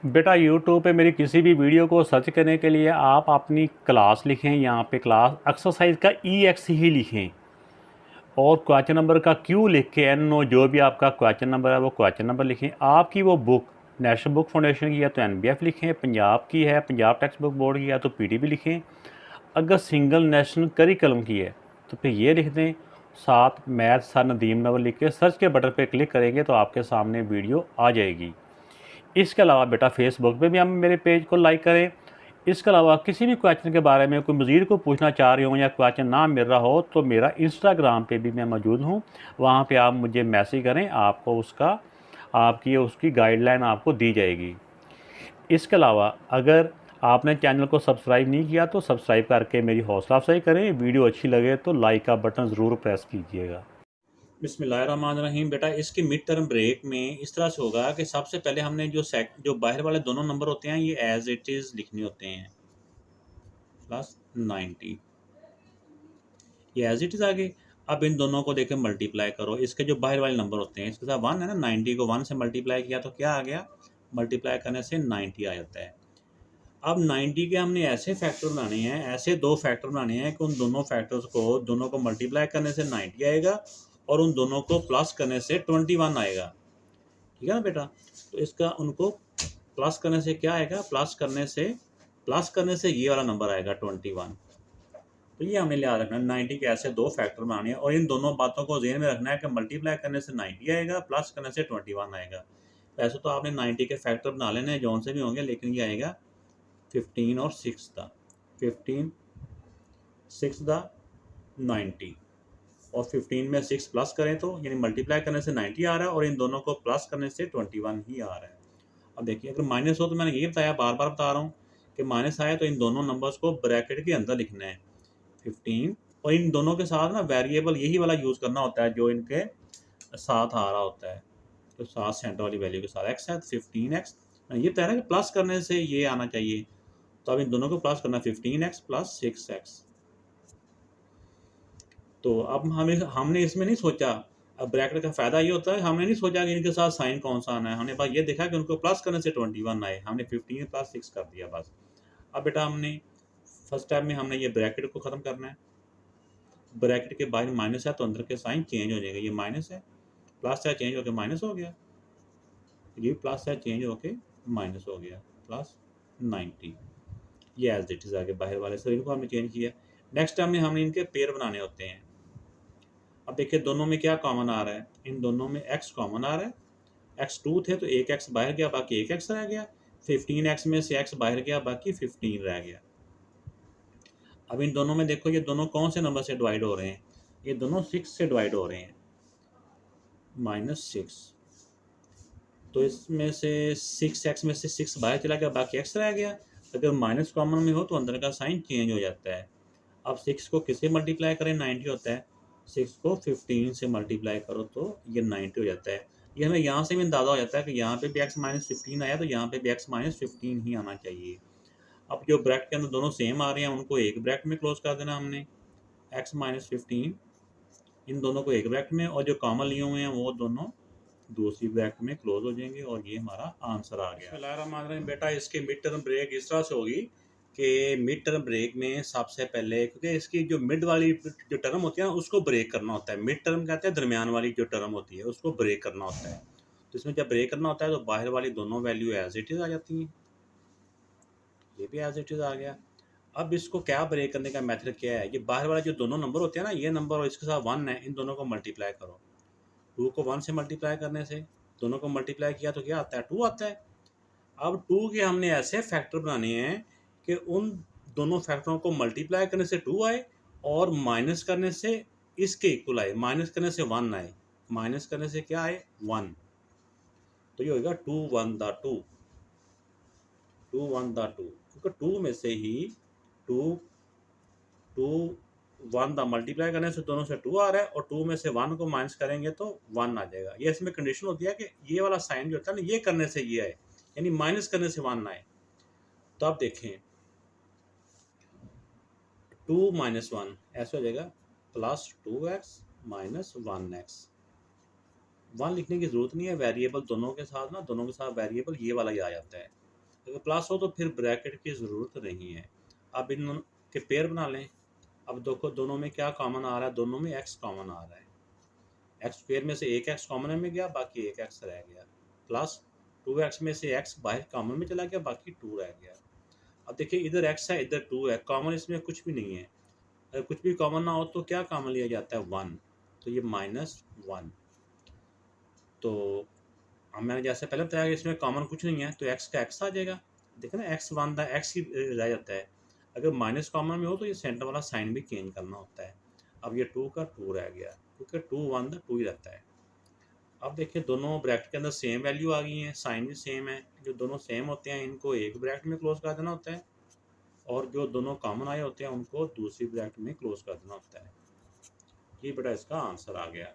बेटा यूट्यूब पे मेरी किसी भी वीडियो को सर्च करने के लिए आप अपनी क्लास लिखें, यहाँ पे क्लास एक्सरसाइज का EX ही लिखें और क्वेश्चन नंबर का Q लिख के NO जो भी आपका क्वेश्चन नंबर है वो क्वेश्चन नंबर लिखें। आपकी वो बुक नेशनल बुक फाउंडेशन की है तो NBF लिखें, पंजाब की है पंजाब टेक्स्ट बुक बोर्ड की है तो PTB लिखें, अगर सिंगल नेशनल करिकुलम की है तो फिर ये लिख दें, साथ मैथ सर नदीम नवर लिख के सर्च के बटन पे क्लिक करेंगे तो आपके सामने वीडियो आ जाएगी। इसके अलावा बेटा फेसबुक पे भी हम मेरे पेज को लाइक करें। इसके अलावा किसी भी क्वेश्चन के बारे में कोई मज़ीद को पूछना चाह रहे हो या क्वेश्चन ना मिल रहा हो तो मेरा इंस्टाग्राम पे भी मैं मौजूद हूँ, वहाँ पे आप मुझे मैसेज करें, आपको उसकी गाइडलाइन आपको दी जाएगी। इसके अलावा अगर आपने चैनल को सब्सक्राइब नहीं किया तो सब्सक्राइब करके मेरी हौसला अफजाई करें, वीडियो अच्छी लगे तो लाइक का बटन ज़रूर प्रेस कीजिएगा। बिस्मिल्लाहिर्रहमानिर्रहीम। बेटा इसके मिड टर्म ब्रेक में इस तरह से होगा कि सबसे पहले हमने जो बाहर वाले दोनों नंबर होते हैं ये एज इट इज़ लिखने होते हैं, प्लस 90, ये एज इट इज़ आ गए। अब इन दोनों को देखें मल्टीप्लाई करो, इसके जो बाहर वाले नंबर होते हैं इसके साथ 1 है ना, 90 को 1 से मल्टीप्लाई किया तो क्या आ गया, मल्टीप्लाई करने से 90 आ जाता है। अब 90 के हमने ऐसे फैक्टर बनाने हैं, ऐसे दो फैक्टर बनाने हैं कि उन दोनों फैक्टर्स को दोनों को मल्टीप्लाई करने से 90 आएगा और उन दोनों को प्लस करने से 21 आएगा। ठीक है ना बेटा, तो इसका उनको प्लस करने से क्या आएगा, प्लस करने से ये वाला नंबर आएगा 21। तो ये हमें याद रखना है, 90 के ऐसे दो फैक्टर बनाने हैं और इन दोनों बातों को ज़हन में रखना है कि मल्टीप्लाई करने से 90 आएगा, प्लस करने से 21 आएगा। वैसे तो आपने 90 के फैक्टर बना लेने हैं जौन से भी होंगे, लेकिन ये आएगा 15 और 6 था, 15 6 दा 90 और 15 में 6 प्लस करें तो यानी मल्टीप्लाई करने से 90 आ रहा है और इन दोनों को प्लस करने से 21 ही आ रहा है। अब देखिए अगर माइनस हो तो मैंने ये बताया, बार बार बता रहा हूँ कि माइनस आया तो इन दोनों नंबर्स को ब्रैकेट के अंदर लिखना है 15, और इन दोनों के साथ ना वेरिएबल यही वाला यूज़ करना होता है जो इनके साथ आ रहा होता है, तो साथ सेंटर वाली वैल्यू के साथ x है 15x। ये बताया ना कि प्लस करने से ये आना चाहिए, तो अब इन दोनों को प्लस करना 15x प्लस 6x। तो अब हमने इसमें नहीं सोचा, अब ब्रैकेट का फ़ायदा ये होता है हमने नहीं सोचा कि इनके साथ साइन कौन सा आना है, हमने बस ये देखा कि उनको प्लस करने से 21 आए, हमने 15 प्लस 6 कर दिया बस। अब बेटा हमने फर्स्ट स्टेप में हमने ये ब्रैकेट को ख़त्म करना है, ब्रैकेट के बाहर माइनस है तो अंदर के साइन चेंज हो जाएगा, ये माइनस है प्लस है चेंज होकर माइनस हो गया, ये प्लस है चेंज होके माइनस हो गया, प्लस 90, ये एज इट इज़ आगे बाहर वाले से इनको हमने चेंज किया। नेक्स्ट टाइम में हमने इनके पेयर बनाने होते हैं। अब देखिए दोनों में क्या कॉमन आ रहा है, इन दोनों में x कॉमन आ रहा है, x 2 थे तो एक x बाहर गया बाकी एक x रह गया, 15x में से x बाहर गया बाकी 15 रह गया। अब इन दोनों में देखो ये दोनों कौन से नंबर से डिवाइड हो रहे हैं, ये दोनों 6 से डिवाइड हो रहे हैं, -6, तो इसमें से 6x में से 6 बाहर चला गया बाकी x रह गया। अगर माइनस कॉमन में हो तो अंदर का साइन चेंज हो जाता है। अब 6 को किससे मल्टीप्लाई करें, 90 होता है, 6 को 15 से मल्टीप्लाई करो तो ये 90 हो जाता है। ये हमें यहाँ से भी अंदाज़ा हो जाता है कि यहाँ पे भी x माइनस 15 आया तो यहाँ पे भी x माइनस 15 ही आना चाहिए। अब जो ब्रैकेट के अंदर दोनों सेम आ रहे हैं उनको एक ब्रैकेट में क्लोज कर देना हमने, x माइनस 15 इन दोनों को एक ब्रैकेट में, और जो कॉमन लिए हुए हैं वो दोनों दूसरी ब्रैकेट में क्लोज हो जाएंगे और ये हमारा आंसर आ गया। बिस्मिल्लाहिर्रहमानिर्रहीम। बेटा इसकी मिड टर्म ब्रेक इस तरह से होगी कि मिड टर्म ब्रेक में सबसे पहले, क्योंकि इसकी जो मिड वाली जो टर्म होती है ना उसको ब्रेक करना होता है, मिड टर्म कहते हैं दरमियान वाली जो टर्म होती है उसको ब्रेक करना होता है। तो इसमें जब ब्रेक करना होता है तो बाहर वाली दोनों वैल्यू एज इट इज़ आ जाती हैं, ये भी एज इट इज़ आ गया। अब इसको क्या ब्रेक करने का मेथड क्या है, ये बाहर वाला जो दोनों नंबर होते हैं ना, ये नंबर और इसके साथ 1 है, इन दोनों को मल्टीप्लाई करो, 2 को 1 से मल्टीप्लाई करने से दोनों को मल्टीप्लाई किया तो क्या आता है, 2 आता है। अब 2 के हमने ऐसे फैक्टर बनाने हैं कि उन दोनों फैक्टरों को मल्टीप्लाई करने से 2 आए और माइनस करने से इसके इक्वल आए, माइनस करने से 1 आए, माइनस करने से क्या आए 1, तो ये होगा 2 1 द 2, 2 1 द 2, क्योंकि 2 में से ही 2 2 1 द मल्टीप्लाई करने से दोनों से 2 आ रहा है और 2 में से 1 को माइनस करेंगे तो 1 आ जाएगा। ये इसमें कंडीशन होती है कि ये वाला साइन जो होता है ना ये करने से ये आए, यानी माइनस करने से 1 आए। तो आप देखें 2 माइनस 1 ऐसे हो जाएगा प्लस 2x माइनस 1x। 1 लिखने की ज़रूरत नहीं है, वेरिएबल दोनों के साथ वेरिएबल ये वाला ही आ जाता है, अगर प्लस हो तो फिर ब्रैकेट की ज़रूरत नहीं है। अब इन दोनों के पेयर बना लें। अब देखो दोनों में क्या कॉमन आ रहा है, दोनों में एक्स कॉमन आ रहा है। एक्स स्क्वेयर में से एक एक्स कॉमन में गया, बाकी एक एक्स रह गया, प्लस 2x में से x बाहर कॉमन में चला गया, बाकी 2 रह गया। अब देखिए इधर x है, इधर 2 है, कॉमन इसमें कुछ भी नहीं है। अगर कुछ भी कॉमन ना हो तो क्या कॉमन लिया जाता है, 1, तो ये -1। तो अब मैंने जैसे पहले बताया कि इसमें कॉमन कुछ नहीं है, तो x का x आ जाएगा। देखो ना x 1 था, x ही रह जाता है। अगर माइनस कॉमन में हो तो ये सेंटर वाला साइन भी चेंज करना होता है। अब ये 2 का 2 रह गया, क्योंकि 2 1 था, 2 ही रहता है। अब देखिए दोनों ब्रैकेट के अंदर सेम वैल्यू आ गई है, साइन भी सेम है। जो दोनों सेम होते हैं इनको एक ब्रैकेट में क्लोज कर देना होता है, और जो दोनों कॉमन आए होते हैं उनको दूसरी ब्रैकेट में क्लोज कर देना होता है। ये बेटा इसका आंसर आ गया।